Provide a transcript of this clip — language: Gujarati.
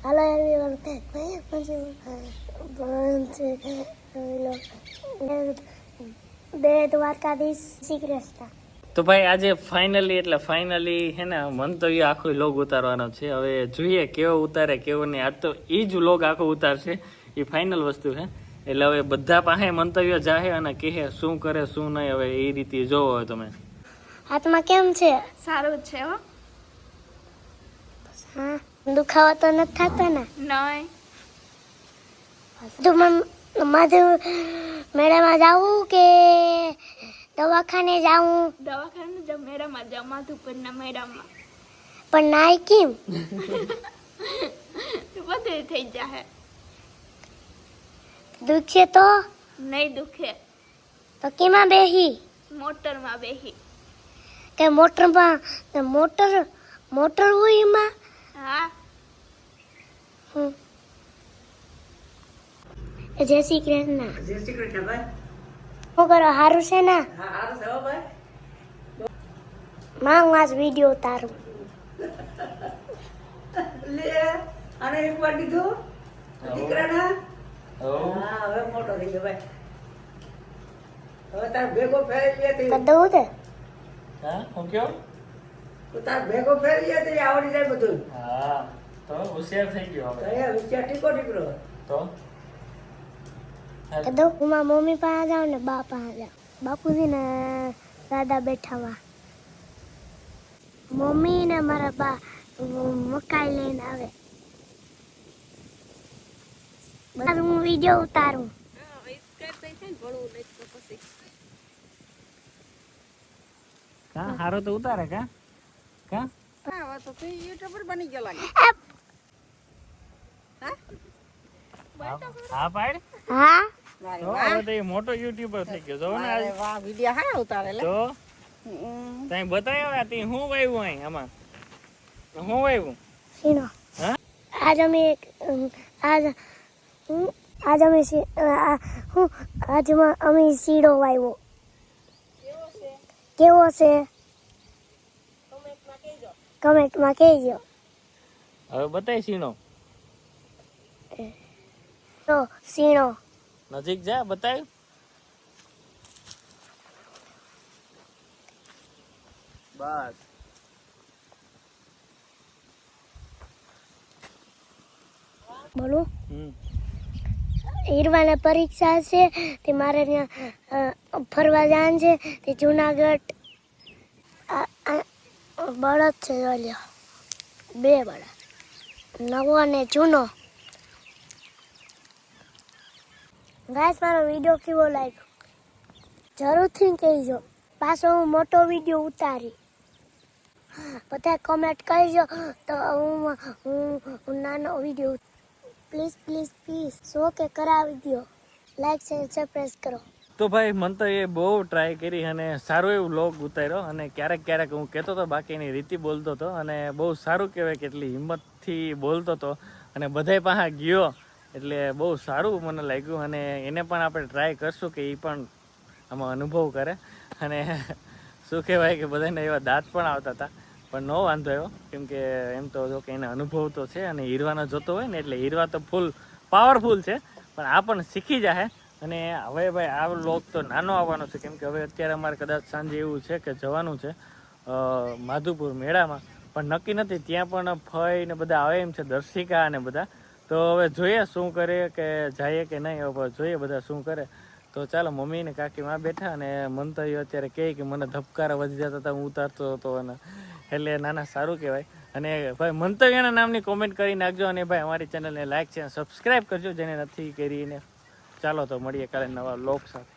Hello everyone. બે દ્વારકાધીશ શ્રી કૃષ્ણ. તો ભાઈ આજે ફાઇનલી હે ને મંતવ્ય આખો લોગ ઉતારવાનો છે. હવે જોઈએ કેવો ઉતારે કેવો નહીં. આજ તો એ જ લોગ આખો ઉતારશે, એ ફાઇનલ વસ્તુ છે. એટલે હવે બધા પાસે મંતવ્ય જાહે અને કહે શું કરે શું નહીં. હવે એ રીતે જોવો હોય તમે. હાથમાં કેમ છે? સારું છે હો. હા, દુખાવો તો નથી થતો ને? નહીં. તું માધુ મેળામાં જાવું કે દવાખાને જાવું? દવાખાને જ મેળામાં જાઉં, માધુપુરના મેળામાં. પણ નાય કેમ? બધું થઈ જાય. દુખે તો? નહીં દુખે. તો કેમાં બેહી? મોટરમાં બેહી. કે મોટરમાં મોટર હોય એમાં? હા. જય શ્રી કૃષ્ણ. જય શ્રી કૃષ્ણ ભાઈ. શું કરો? સારું છે ને? હા હારું છે હો ભાઈ. માં હું આજ વિડીયો ઉતારું. લે આને એક વાર દીધું દીકરાના. હા હવે મોટો થઈ ગયો ભાઈ. હવે તાર ભેગો ફેરવી લે તે કદું તે હા હું કયો? તો તાર ભેગો ફેરવી લે તે આવડી જાય બધું. હા તો હોશિયાર થઈ ગયો તો હવે. એ વિચાર ટીકો ટીકરો. તો કદું હું મારા મમ્મી પાસે જાઉં ને બા પાસે જાઉં. બાપુજી ને દાદા બેઠાવા. મમ્મી ને મારા બા મકાઈ લઈને આવે. હું વિડીયો ઉતારું. કા હારો તો ઉતારે કા કા હા પાડ. હા, તો હવે તો એ મોટો યુટ્યુબર થઈ ગયો. જો ને આજે વાહ વિડિયો હારા ઉતારે લે. તો તઈ બતાવ્યા તી હું વાવ્યું અહીં આમાં હું વાવ્યું સીનો. હા આજ અમે શીડો વાવ્યો. કેવો છે? કમેન્ટમાં કહેજો. હવે બતાય સીનો તો સીણો નજીક જા બતાય. બસ બોલું. હમ હીરવાને પરીક્ષા છે તે મારે ત્યાં ફરવા જવાનું છે તે જુનાગઢ. બળદ છે જોલ્યો, બે બળદ, નવો અને જૂનો. ગાઈસ મારો વિડીયો કેવો લાગ્યો જરૂરથી કહેજો. પાછો હું મોટો વિડીયો ઉતારી બધા કમેન્ટ કરજો તો હું નાનો video please please please show કે કરાવી દો. લાઈક છે સબસ્ક્રાઇબ કરો. તો ભાઈ મન તો એ બહુ ટ્રાય કરી અને સારો એવો વ્લોગ ઉતાર્યો. અને ક્યારેક હું કહેતો હતો બાકી એની રીતિ બોલતો હતો અને બહુ સારું કહેવાય કે એટલી હિંમતથી બોલતો હતો અને બધાય પાસે ગયો એટલે બહુ સારું મને લાગ્યું. અને એને પણ આપણે ટ્રાય કરશું કે એ પણ આમાં અનુભવ કરે. અને શું કહેવાય કે બધાને એવા દાંત પણ આવતા હતા પણ નો વાંધો આવ્યો કેમ કે એમ તો જો કે એને અનુભવ તો છે. અને હીરવાનો જોતો હોય ને એટલે હીરવા તો ફૂલ પાવરફુલ છે પણ આ પણ શીખી જાય. અને હવે ભાઈ આ વ્લોગ તો નાનો આવવાનો છે કેમ કે હવે અત્યારે અમારે કદાચ સાંજે એવું છે કે જવાનું છે માધુપુર મેળામાં પણ નક્કી નથી. ત્યાં પણ ફઈ ને બધા આવે એમ છે, દર્શિકા અને બધા. તો હવે જોઈએ શું કરે કે જઈએ કે નહીં. હવે જોઈએ બધા શું કરે. તો ચાલો મમ્મી ને કાકી માં બેઠા અને મંતવ્ય અત્યારે કહે કે મને ધબકારા વધી જતા હતા હું ઉતારતો હતો અને એટલે નાના સારું કહેવાય. અને ભાઈ મંતવ્યના નામની કોમેન્ટ કરી નાખજો અને ભાઈ અમારી ચેનલને લાઈક છે સબસ્ક્રાઈબ કરજો જેને નથી કરીને. ચાલો તો મળીએ કાલે નવા વ્લોગ સાથે.